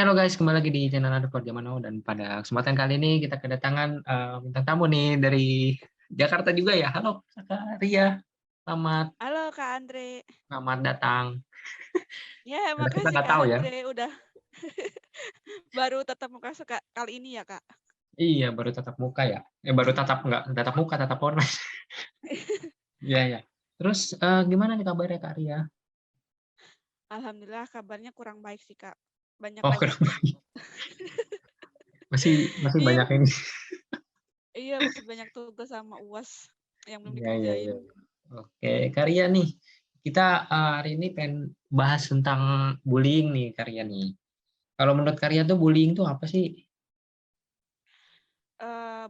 Halo guys, kembali lagi di channel Underscore Zaman Now dan pada kesempatan kali ini kita kedatangan bintang tamu nih dari Jakarta juga ya. Halo Kakak Ria, selamat Halo Kak Andre. selamat datang. Ya, Karena kita makasih nggak Kak tahu ya. Andre udah baru tetap muka suka kali ini ya Kak. Iya, baru tatap muka ya. Baru tatap nggak tatap muka, tatap online. Iya ya. Terus gimana nih kabarnya Kak Ria? Alhamdulillah kabarnya kurang baik sih Kak. Oh, Banyak-banyak masih masih iya banyak ini. iya masih banyak tugas sama UAS yang belum Iya iya iya. dikerjain. Oke, Kak Ria nih. Kita hari ini pengen bahas tentang bullying nih Kak Ria nih. Kalau menurut Kak Ria tuh bullying tuh apa sih?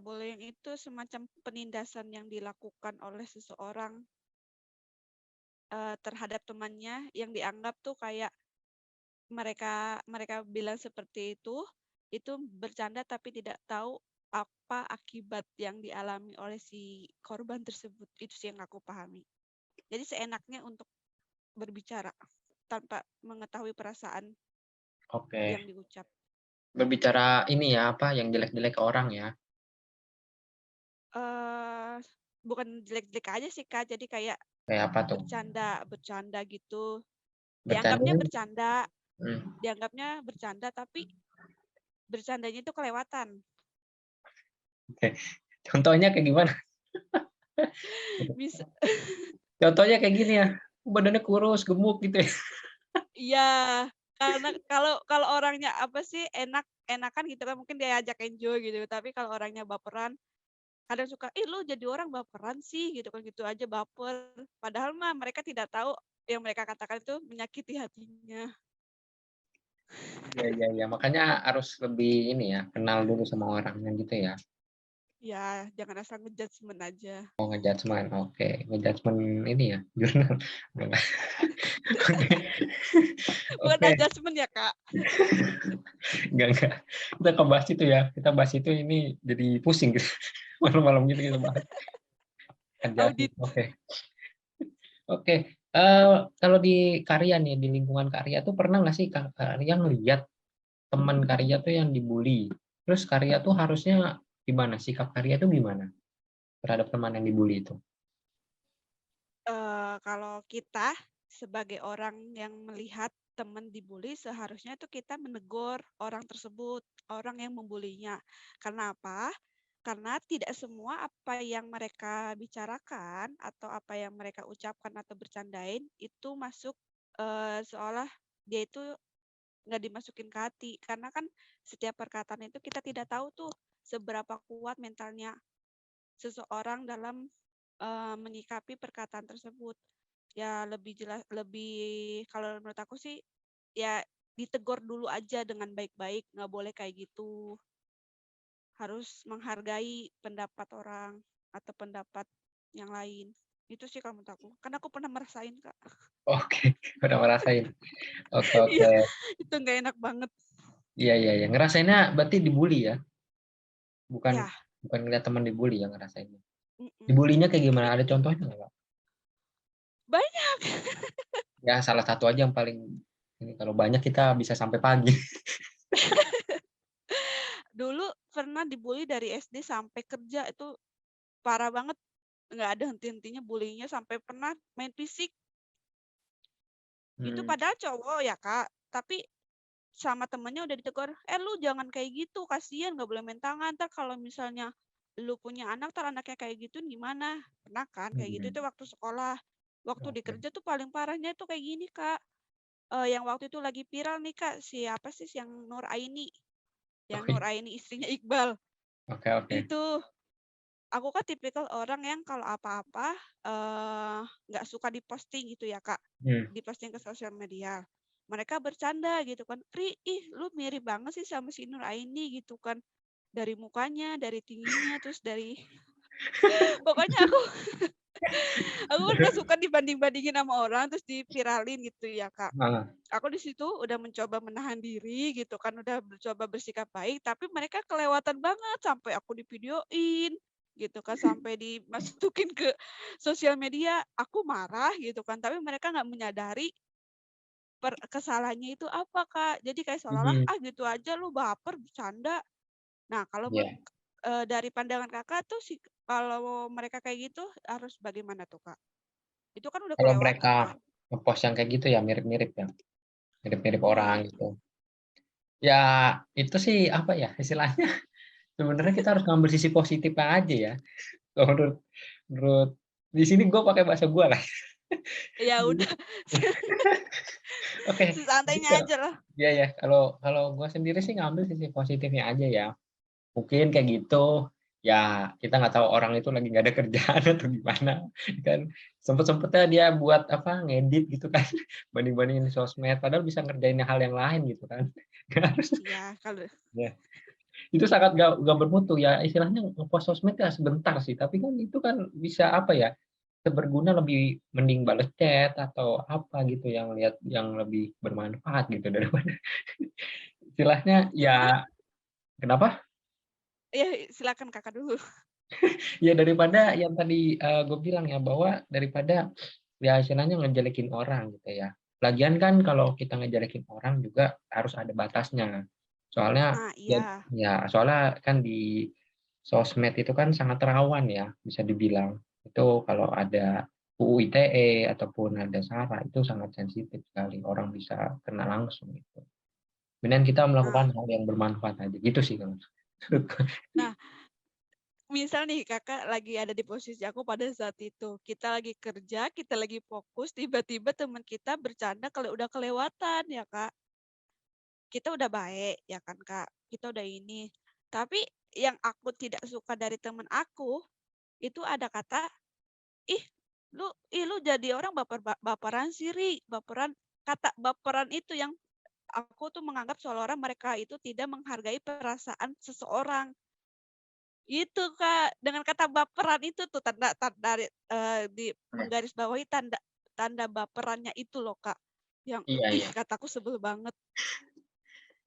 Bullying itu semacam penindasan yang dilakukan oleh seseorang terhadap temannya yang dianggap tuh kayak mereka mereka bilang seperti itu bercanda tapi tidak tahu apa akibat yang dialami oleh si korban tersebut. Itu sih yang aku pahami. Jadi seenaknya untuk berbicara tanpa mengetahui perasaan Oke. yang diucap. Berbicara ini ya, apa, yang jelek-jelek ke orang ya? eh Bukan jelek-jelek aja sih Kak, jadi kayak Kayak apa tuh? bercanda bercanda gitu. Dianggapnya Bercandanya bercanda, mhm, dianggapnya bercanda tapi bercandanya itu kelewatan. oke. Contohnya kayak gimana? Bisa Contohnya kayak gini ya, badannya kurus, gemuk gitu ya? iya, karena kalau kalau orangnya apa sih, enakan gitu kan mungkin diajak enjoy gitu, tapi kalau orangnya baperan, kadang suka, "Ih lu jadi orang baperan sih," gitu kan, gitu aja baper. Padahal mah mereka tidak tahu yang mereka katakan itu menyakiti hatinya. Iya iya iya, makanya harus lebih ini ya, kenal dulu sama orangnya gitu ya? Ya, jangan asal nge-judgement aja. Oh, nge-judgement, oke. Nge-judgement ini ya, jurnal? Enggak. Oke Bukan oke, judgement ya, Kak? enggak. Kita nggak bahas itu ya, kita bahas itu ini jadi pusing gitu, malam-malam gitu kita bahas, Audit. nge-judgement, oke. Oke, kalau di Karya nih, di lingkungan Karya tuh pernah nggak sih Karya ngelihat teman Karya tuh yang dibully? Terus Karya tuh harusnya gimana? Sikap Karya tuh gimana terhadap teman yang dibully itu? Kalau kita sebagai orang yang melihat teman dibully, seharusnya itu kita menegur orang tersebut, orang yang membulinya. Karena apa? Karena tidak semua apa yang mereka bicarakan atau apa yang mereka ucapkan atau bercandain itu masuk, seolah dia itu nggak dimasukin ke hati. Karena kan setiap perkataan itu kita tidak tahu tuh seberapa kuat mentalnya seseorang dalam, menyikapi perkataan tersebut. Ya lebih jelas lebih kalau menurut aku sih, ya ditegur dulu aja dengan baik-baik, nggak boleh kayak gitu. Harus menghargai pendapat orang atau pendapat yang lain. Itu sih kalau menurut aku, karena aku pernah merasain, Kak. Oke, udah ngerasain. Oke Iya, oke. itu nggak enak banget. Iya iya iya. Ngerasainnya berarti dibully ya? Bukan Ya, bukan ngeliat teman dibully ya ngerasainnya? mhm. Dibulinya kayak gimana? Ada contohnya nggak, Kak? Banyak. Ya salah satu aja yang paling ini, kalau banyak kita bisa sampai pagi. Dulu pernah dibully dari SD sampai kerja, itu parah banget, nggak ada henti-hentinya bullying sampai pernah main fisik. Itu Mmm, padahal cowok ya, Kak, tapi sama temennya udah ditegur, "Eh, lu jangan kayak gitu, kasihan nggak boleh main tangan, entar kalau misalnya lu punya anak, entar anaknya kayak gitu gimana?" Pernah kan kayak gitu, itu mhm, waktu sekolah. Waktu di oke. kerja tuh paling parahnya tuh kayak gini, Kak, yang waktu itu lagi viral nih, Kak, siapa sih yang Nur Aini, Oh yang Nur iya, Aini istrinya Iqbal. oke oke. Itu, aku kan tipikal orang yang kalau apa-apa, nggak suka di-posting gitu ya, Kak, Mmm, di-posting ke sosial media. Mereka bercanda gitu kan, "Ri, ih lu mirip banget sih sama si Nur Aini," gitu kan. Dari mukanya, dari tingginya, terus dari pokoknya aku kan nggak suka dibanding-bandingin sama orang terus diviralin gitu ya, Kak. heeh, Aku di situ udah mencoba menahan diri gitu kan, udah mencoba bersikap baik, tapi mereka kelewatan banget sampai aku divideoin gitu kan, sampai dimasukin ke sosial media. Aku marah gitu kan, tapi mereka nggak menyadari kesalahannya itu apa, Kak. Jadi kayak seolah-olah, Mhm, "Ah, gitu aja lu baper, bercanda." Nah, kalau iya. dari pandangan Kakak tuh kalau mereka kayak gitu harus bagaimana tuh, Kak? Itu kan udah Kalau kelewatan, mereka Kak. nge-post yang kayak gitu ya mirip-mirip ya, mirip-mirip orang Iya. gitu. Ya itu sih apa ya, istilahnya sebenarnya kita harus ngambil sisi positifnya aja ya. Kalau menurut menurut di sini gue pakai bahasa gue lah. Ya Jadi udah, oke, jadi sesantainya kalau aja lah. iya ya, kalau kalau gue sendiri sih ngambil sisi positifnya aja ya. Mungkin kayak gitu, ya kita nggak tahu orang itu lagi nggak ada kerjaan atau gimana, kan. Sempet-sempetnya dia buat apa, ngedit gitu kan, banding-bandingin di sosmed, padahal bisa ngerjain hal yang lain gitu kan. Nggak harus Iya, kalau ya, itu sangat nggak bermutu ya, istilahnya nge-post sosmed ya sebentar sih, tapi kan itu kan bisa apa ya, berguna lebih mending bales chat atau apa gitu yang lihat yang lebih bermanfaat gitu daripada istilahnya cuman ya kenapa? ya silakan Kakak dulu. Ya daripada yang tadi, gue bilang ya bahwa daripada ya istilahnya ngejelekin orang gitu ya. Lagian kan kalau kita ngejelekin orang juga harus ada batasnya. Soalnya Nah, ya iya. ya soalnya kan di sosmed itu kan sangat rawan ya bisa dibilang. Itu kalau ada UU ITE ataupun ada SARA itu sangat sensitif sekali, orang bisa kena langsung gitu. Mendingan kita Nah melakukan hal yang bermanfaat aja gitu sih kalau menurutku. nah, misal nih Kakak lagi ada di posisi aku pada saat itu, kita lagi kerja, kita lagi fokus, tiba-tiba teman kita bercanda kalau udah kelewatan ya, Kak. Kita udah baik ya kan, Kak, kita udah ini. Tapi yang aku tidak suka dari temen aku, itu ada kata, "Ih, lu jadi orang baperan sih, baperan." Kata baperan itu yang aku tuh menganggap seolah-olah mereka itu tidak menghargai perasaan seseorang. Itu, Kak, dengan kata baperan itu tuh tanda tanda di menggarisbawahi tanda tanda baperannya itu loh, Kak, yang, Iya ih, iya. kataku sebel banget.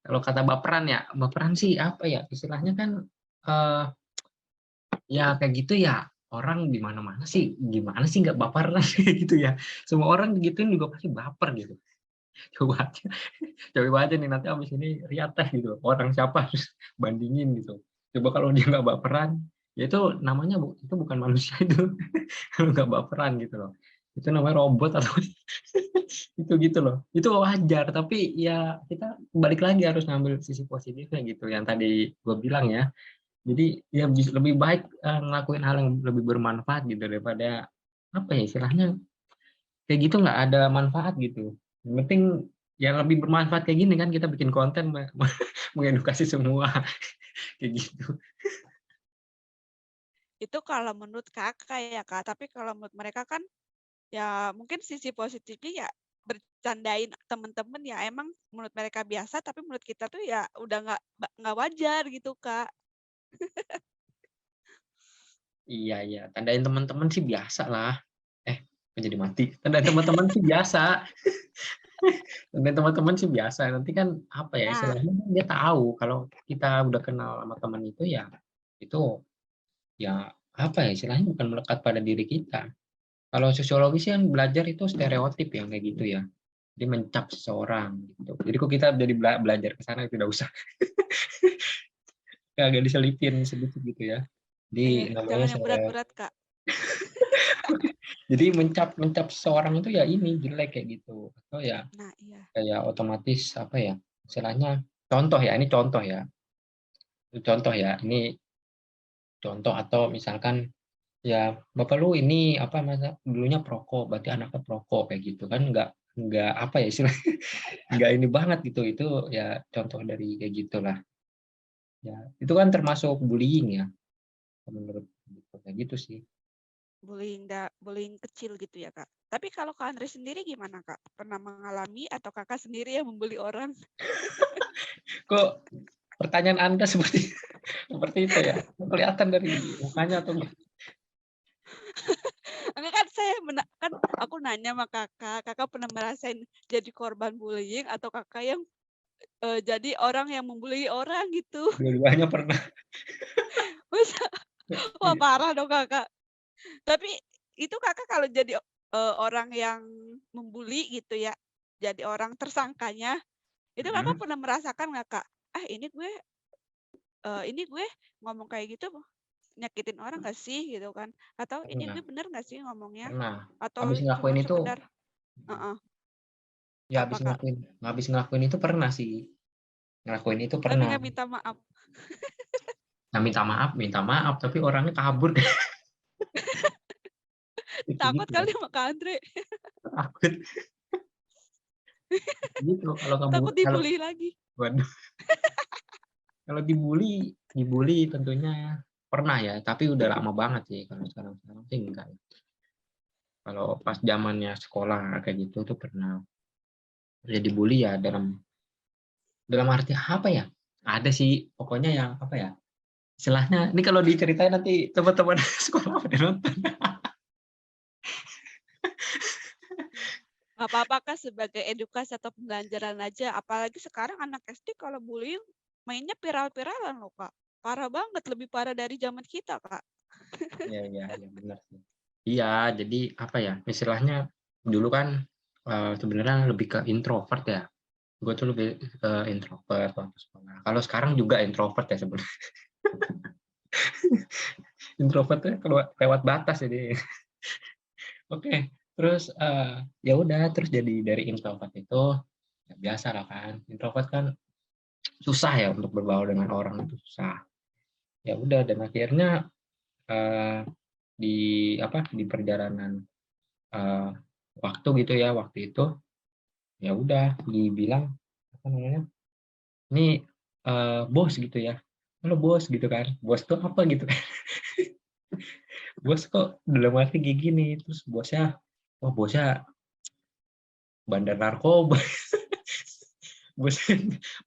Kalau kata baperan ya, baperan sih apa ya, istilahnya kan, eee, ya kayak gitu ya, orang di mana-mana sih, gimana sih nggak baperan kayak gitu ya. Semua orang digituin juga pasti baper gitu. Coba aja coba aja nih nanti abis ini lihat teh gitu, orang siapa terus bandingin gitu. Coba kalau dia nggak baperan, ya itu namanya itu bukan manusia itu, kalau nggak baperan gitu loh. Itu namanya robot atau itu gitu loh. Itu wajar, tapi ya kita balik lagi harus ngambil sisi positifnya gitu, yang tadi gue bilang ya. Jadi ya lebih baik, ngelakuin hal yang lebih bermanfaat gitu daripada apa ya istilahnya, kayak gitu nggak ada manfaat gitu. Yang penting ya lebih bermanfaat kayak gini kan kita bikin konten mengedukasi semua, kayak gitu. Itu kalau menurut Kakak ya, Kak, tapi kalau menurut mereka kan, ya mungkin sisi positifnya ya bercandain temen-temen ya emang menurut mereka biasa, tapi menurut kita tuh ya udah nggak wajar gitu, Kak. Iya iya, tandain teman-teman sih biasa lah. Kok jadi mati? Tandain teman-teman sih biasa. Tandain teman-teman sih biasa, nanti kan apa ya, Nah, istilahnya kan dia tahu kalau kita udah kenal sama teman itu ya apa ya, istilahnya bukan melekat pada diri kita. Kalau sosiologi sih kan belajar itu stereotip yang kayak gitu ya. Dia mencap seseorang gitu. Jadi kok kita jadi belajar ke sana tidak usah agak diselipin sedikit gitu ya. iya, Jadi namanya jangan yang berat-berat, Kak. jadi mencap mencap seseorang itu ya ini jelek kayak gitu. Atau ya Nah, iya. kayak otomatis apa ya, istilahnya contoh ya, ini contoh ya. Contoh ya, ini contoh atau misalkan ya bapak lu ini apa masa dulunya perokok, berarti anaknya perokok kayak gitu kan nggak apa ya istilahnya nggak ini banget gitu. Itu ya contoh dari kayak gitulah. Ya, itu kan termasuk bullying ya, menurut gitu, kayak gitu sih. Bullying kecil gitu ya, Kak. Tapi kalau Kak Andre sendiri gimana, Kak? Pernah mengalami atau Kakak sendiri yang membuli orang? Kok pertanyaan Anda seperti seperti itu ya? Kelihatan dari mukanya atau Enggak kan saya kan aku nanya sama Kakak, Kakak pernah merasain jadi korban bullying atau Kakak yang, jadi orang yang membuli orang gitu? dua-duanya pernah. Masa wah Iya. parah dong Kakak. Tapi itu Kakak kalau jadi, orang yang membuli gitu ya, jadi orang tersangkanya, itu Kakak Mhm, pernah merasakan nggak, Kak? "Ah, ini gue ngomong kayak gitu nyakitin orang nggak sih?" Gitu kan. Atau, "Ini gue pernah bener nggak sih ngomongnya?" pernah. Atau Habis cuma ngelakuin itu sekedar heeh, ya apa, Kak? habis ngelakuin itu pernah sih, ngelakuin itu Tapi pernah. nggak minta maaf. Nah, minta maaf, tapi orangnya kabur. Gitu Takut gitu kan, kali sama Kak Andre, takut gitu kalau takut kalau dibully lagi. waduh, kalau dibully tentunya pernah ya, tapi udah lama banget sih, kalau sekarang-sekarang sih enggak. Kalau pas zamannya sekolah kayak gitu tuh pernah. Ya dibully ya dalam dalam arti apa ya, ada sih pokoknya yang apa ya, istilahnya ini kalau diceritain nanti teman-teman sekolah pada nonton. Nggak apa-apa, Kak, sebagai edukasi atau pembelajaran aja, apalagi sekarang anak SD kalau bullying mainnya viral-viralan loh, Kak. Parah banget, lebih parah dari zaman kita, Kak. Iya iya iya, benar sih. Iya, jadi apa ya, istilahnya dulu kan, sebenarnya lebih ke introvert ya. Gue tuh lebih ke introvert waktu sekolah. Kalau sekarang juga introvert ya sebenarnya. Introvertnya lewat batas jadi. Oke, terus, ya udah, terus jadi dari introvert itu, ya biasalah kan, introvert kan susah ya untuk berbaur dengan orang itu susah. Ya udah dan akhirnya, eee, di apa, di perjalanan, eee, waktu gitu ya, waktu itu, ya udah dibilang, apa namanya, "Ini, bos," gitu ya, "Halo bos," gitu kan, "Bos tuh apa?" Gitu kan, "Bos kok dalam arti kayak gini?" Terus bosnya, "Wah bosnya bandar narkoba." Bos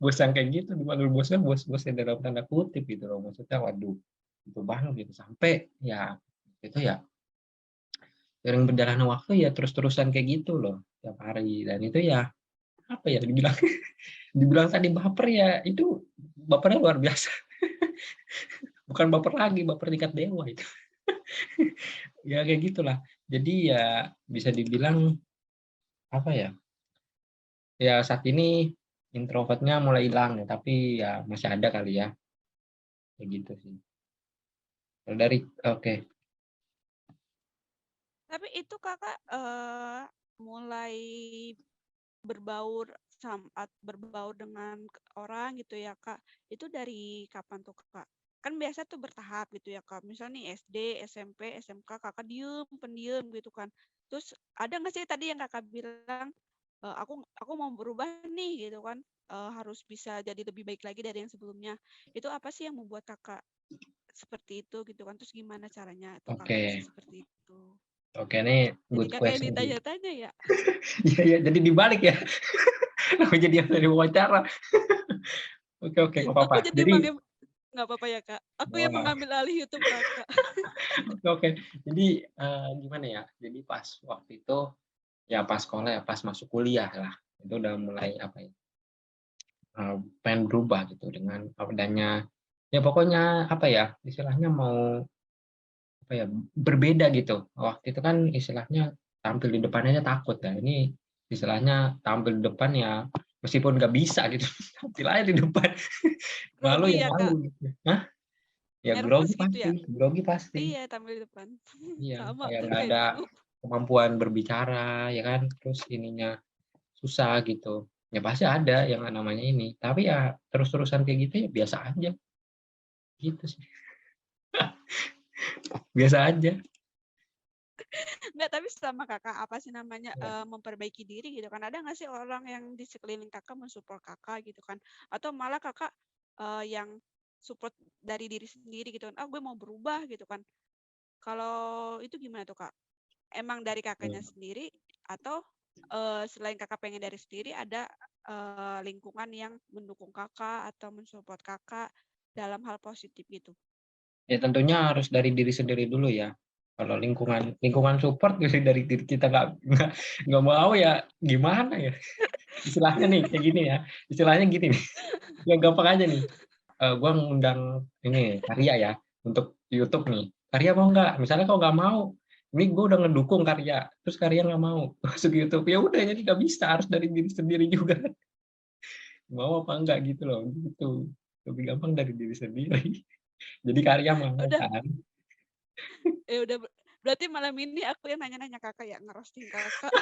bos yang kayak gitu dipanggil bosnya bos-bos yang dalam tanda kutip gitu loh, maksudnya waduh, itu banget gitu. Sampai ya itu ya seiring berjalannya waktu ya terus-terusan kayak gitu loh tiap hari dan itu ya apa ya dibilang dibilang tadi baper ya itu bapernya luar biasa. Bukan baper lagi, baper tingkat dewa itu. Ya kayak gitulah. Jadi ya bisa dibilang apa ya, ya saat ini introvert-nya mulai hilang ya, tapi ya masih ada kali ya, kayak gitu sih. Kalau dari oke. Tapi itu Kakak, mulai berbaur dengan orang gitu ya, Kak, itu dari kapan tuh, Kak? Kan biasa tuh bertahap gitu ya, Kak. Misal nih SD, SMP, SMK Kakak diem, pendiam gitu kan. Terus ada nggak sih tadi yang Kakak bilang, "Aku mau berubah nih," gitu kan, "harus bisa jadi lebih baik lagi dari yang sebelumnya." Itu apa sih yang membuat Kakak seperti itu gitu kan? Terus gimana caranya tuh Kakak bisa Oke, seperti itu? oke nih Jadi good Kakak yang question sih. ditanya-tanya ya? Iya iya, jadi dibalik ya. Kenapa jadi yang dari wawancara? Oke oke, nggak Aku apa-apa. jadi Jadi nggak apa-apa ya, Kak? Aku yang wah, mengambil alih YouTube Kakak. oke oke. Jadi, gimana ya, jadi pas waktu itu, ya pas sekolah ya, pas masuk kuliah lah, itu udah mulai apa ya, pengen berubah gitu dengan adanya ya pokoknya apa ya, istilahnya mau apa ya, berbeda gitu. Waktu itu kan istilahnya tampil di depan aja takut ya, ini istilahnya tampil di depan ya meskipun nggak bisa gitu, tampil aja di depan. Malu Grogi ya ya, Kak? malu gitu. Hah? Ya Nervous gitu ya? grogi pasti. Iya, tampil di depan. Iya, Sama kayak tuh nggak kayak ada dulu. kemampuan berbicara ya kan, terus ininya susah gitu. Ya pasti ada yang namanya ini, tapi ya terus-terusan kayak gitu ya biasa aja, gitu sih. Biasa aja. Enggak, tapi sama Kakak, apa sih namanya, Iya. memperbaiki diri gitu kan. Ada nggak sih orang yang di sekeliling Kakak men-support Kakak gitu kan? Atau malah Kakak, yang support dari diri sendiri gitu kan, "Ah, gue mau berubah," gitu kan. Kalau itu gimana tuh, Kak? Emang dari Kakaknya Mmm. sendiri atau, selain Kakak pengen dari sendiri ada, lingkungan yang mendukung Kakak atau men-support Kakak dalam hal positif gitu? Ya tentunya harus dari diri sendiri dulu ya. Kalau lingkungan lingkungan support dari diri kita nggak mau ya gimana ya, istilahnya nih kayak gini ya, istilahnya gini nih, yang gampang aja nih, gua ngundang ini Karya ya, untuk YouTube nih, "Karya mau nggak?" Misalnya kalau nggak mau, ini gue udah ngedukung Karya, terus Karya nggak mau masuk YouTube, ya udah jadi nggak bisa, harus dari diri sendiri juga. Mau apa enggak gitu loh, gitu. Lebih gampang dari diri sendiri. Jadi Karya mau Udah, kan. ya udah berarti malam ini aku yang nanya-nanya Kakak ya, ngerosting Kakak.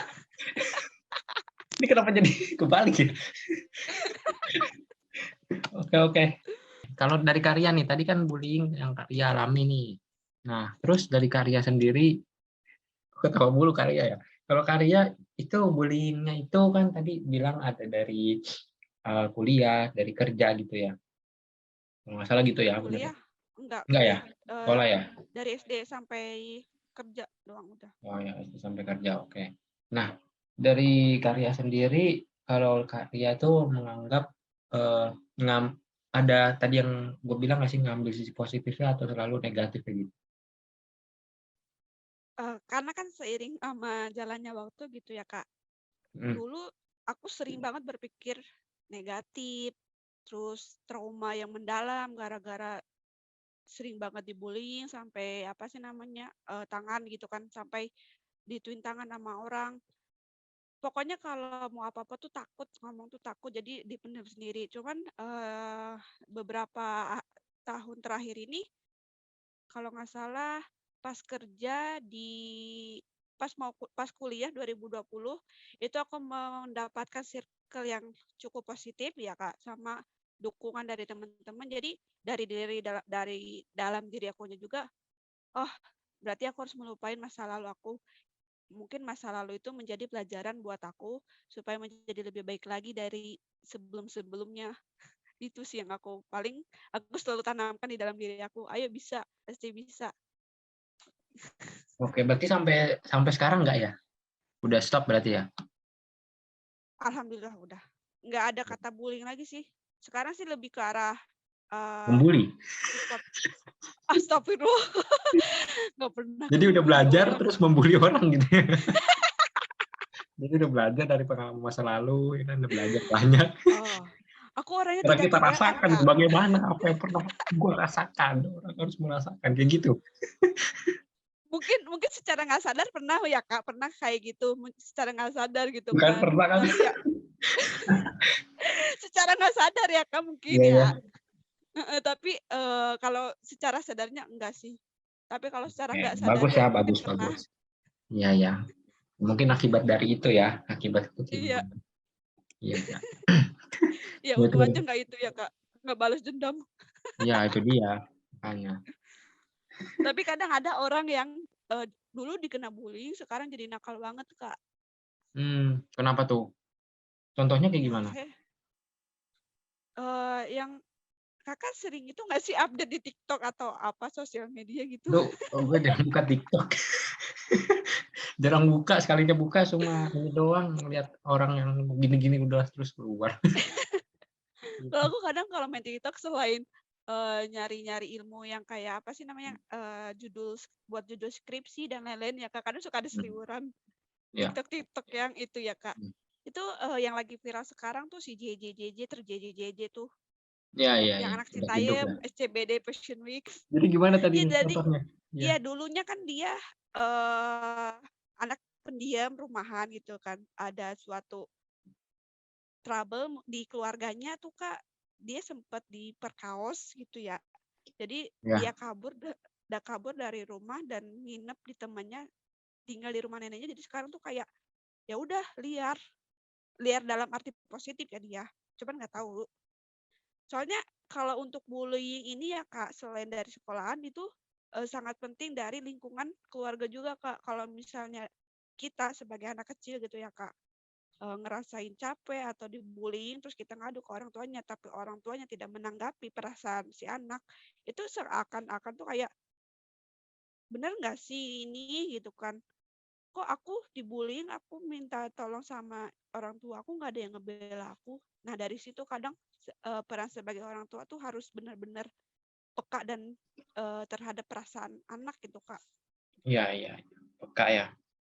Ini kenapa jadi kebalik ya? Oke, oke. Kalau dari Karya nih, tadi kan bullying yang Karya alami nih. Nah, terus dari Karya sendiri, ketawa mulu Karya ya. Kalau Karya itu bullyingnya itu kan tadi bilang ada dari kuliah, dari kerja gitu ya. Kalau nggak salah gitu ya, bener ya? Kuliah enggak, Enggak ya? eh, Sekolah ya? dari SD sampai kerja doang udah. Oh ya, itu sampai kerja, oke. Nah, dari Karya sendiri, kalau Karya itu menganggap eh, ngam, ada tadi yang gue bilang nggak sih, ngambil sisi positifnya atau selalu negatif kayak gitu? Karena kan seiring sama jalannya waktu gitu ya, Kak. Hmm. Dulu aku sering banget berpikir negatif, terus trauma yang mendalam gara-gara sering banget dibullying sampai apa sih namanya, tangan gitu kan, sampai dituin tangan sama orang. Pokoknya kalau mau apa-apa tuh takut, ngomong tuh takut, jadi dipendam sendiri. Cuman, beberapa tahun terakhir ini, kalau nggak salah pas kerja di pas kuliah 2020, itu aku mendapatkan circle yang cukup positif ya, Kak, sama dukungan dari teman-teman. Jadi dari dalam diri akunya juga, "Oh, berarti aku harus melupain masa lalu aku." Mungkin masa lalu itu menjadi pelajaran buat aku supaya menjadi lebih baik lagi dari sebelum-sebelumnya. Itu sih yang aku selalu tanamkan di dalam diri aku, "Ayo bisa, pasti bisa." Oke, berarti sampai sampai sekarang nggak ya? Udah stop berarti ya? Alhamdulillah udah. Nggak ada kata bullying lagi sih. Sekarang sih lebih ke arah, eee, Membuli. support. Astagfirullah, nggak pernah Jadi udah ngebully belajar orang. terus membuli orang gitu ya. Jadi udah belajar dari pengalaman masa lalu, ya kan, udah belajar banyak. Oh, aku orangnya Sekarang tidak kita tegaan, rasakan Kak. bagaimana apa yang pernah gue rasakan. Orang harus merasakan kayak gitu. Mungkin mungkin secara nggak sadar pernah ya, Kak, pernah kayak gitu, secara nggak sadar gitu Bukan kan. pernah kan? Tapi ya secara nggak sadar ya, Kak, mungkin Iya, ya. ya. Heeh, tapi, kalau secara sadarnya enggak sih. Tapi kalau secara Oke, nggak bagus sadarnya ya, mungkin bagus, pernah. bagus. Iya, ya. Mungkin akibat dari itu ya, akibat itu kayak Iya, gimana. Iya, iya. ya Ya, untung aja itu, nggak itu ya, Kak, nggak balas dendam. ya, itu dia. Makanya. Tapi kadang ada orang yang, dulu dikena bullying, sekarang jadi nakal banget, Kak. Kenapa tuh? Contohnya kayak Ya, gimana? yang Kakak sering itu nggak sih update di TikTok atau apa, sosial media gitu? Lu, oh, gue jarang buka TikTok. Jarang buka, sekalinya buka cuma ini doang, ngeliat orang yang gini-gini udah terus keluar. Kalau Gitu. aku kadang kalau main TikTok selain, nyari-nyari ilmu yang kayak apa sih namanya, buat judul skripsi dan lain-lain ya, Kak, kadang suka ada Hmm, seliweran ya. TikTok-TikTok yang itu ya, Kak. Hmm. Itu, yang lagi viral sekarang tuh si JJ tuh, Ya, ya, yang ya. anak Udah hidup Citayam, ya. SCBD Fashion Week. Jadi gimana tadi Iya, nih jadi contohnya? Ya. iya dulunya kan dia, eee, anak pendiam rumahan gitu kan, ada suatu trouble di keluarganya tuh, Kak, dia sempat diperkaos gitu ya. Jadi dia Ya. kabur dari rumah dan nginep di temannya, tinggal di rumah neneknya. Jadi sekarang tuh kayak, ya udah liar, liar dalam arti positif ya dia, cuman nggak tahu. Soalnya kalau untuk bullying ini ya, Kak, selain dari sekolahan itu, sangat penting dari lingkungan keluarga juga, Kak. Kalau misalnya kita sebagai anak kecil gitu ya, Kak, ngerasain capek atau dibullying, terus kita ngadu ke orang tuanya, tapi orang tuanya tidak menanggapi perasaan si anak, itu seakan-akan tuh kayak, "Bener nggak sih ini?" Gitu kan. "Kok aku dibullying, aku minta tolong sama orang tua aku, nggak ada yang ngebela aku." Nah, dari situ kadang peran sebagai orang tua tuh harus benar-benar peka dan, terhadap perasaan anak gitu, Kak. Iya, iya. Peka ya.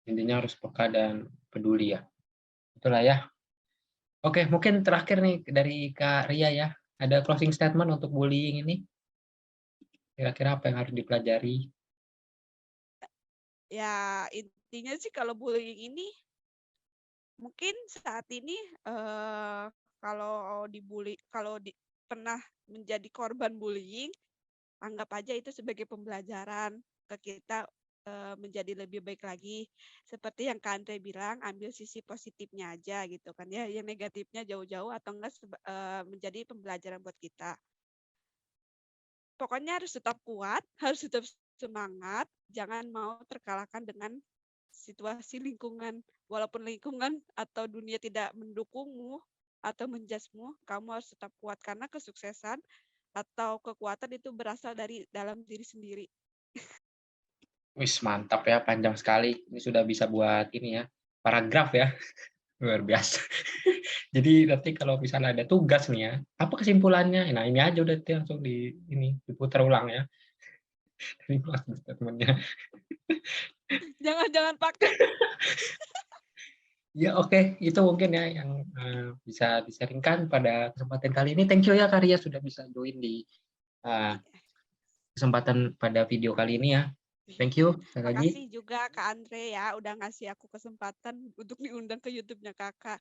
Intinya harus peka dan peduli ya. Itulah ya. Oke, mungkin terakhir nih dari Kak Ria ya. Ada closing statement untuk bullying ini? Kira-kira apa yang harus dipelajari? Ya, intinya sih kalau bullying ini mungkin saat ini, kalau pernah menjadi korban bullying, anggap aja itu sebagai pembelajaran ke kita, menjadi lebih baik lagi. Seperti yang Kak Andre bilang, ambil sisi positifnya aja gitu kan ya, yang negatifnya jauh-jauh atau enggak menjadi pembelajaran buat kita. Pokoknya harus tetap kuat, harus tetap semangat, jangan mau terkalahkan dengan situasi lingkungan. Walaupun lingkungan atau dunia tidak mendukungmu atau menjudge-mu, kamu harus tetap kuat karena kesuksesan atau kekuatan itu berasal dari dalam diri sendiri. Wis mantap ya, panjang sekali. Ini sudah bisa buat ini ya, paragraf ya. Luar biasa. Jadi nanti kalau misalnya ada tugas nih ya, apa kesimpulannya? Nah, ini aja udah tuh langsung diputar ulang ya. Dari closing statement-nya. Jangan-jangan pakai. Ya oke, itu mungkin ya yang bisa di-sharing-kan pada kesempatan kali ini. Thank you ya Karya sudah bisa join di uh, kesempatan pada video kali ini ya. Thank you sekali lagi. Makasih juga Kak Andre ya udah ngasih aku kesempatan untuk diundang ke YouTube-nya Kakak.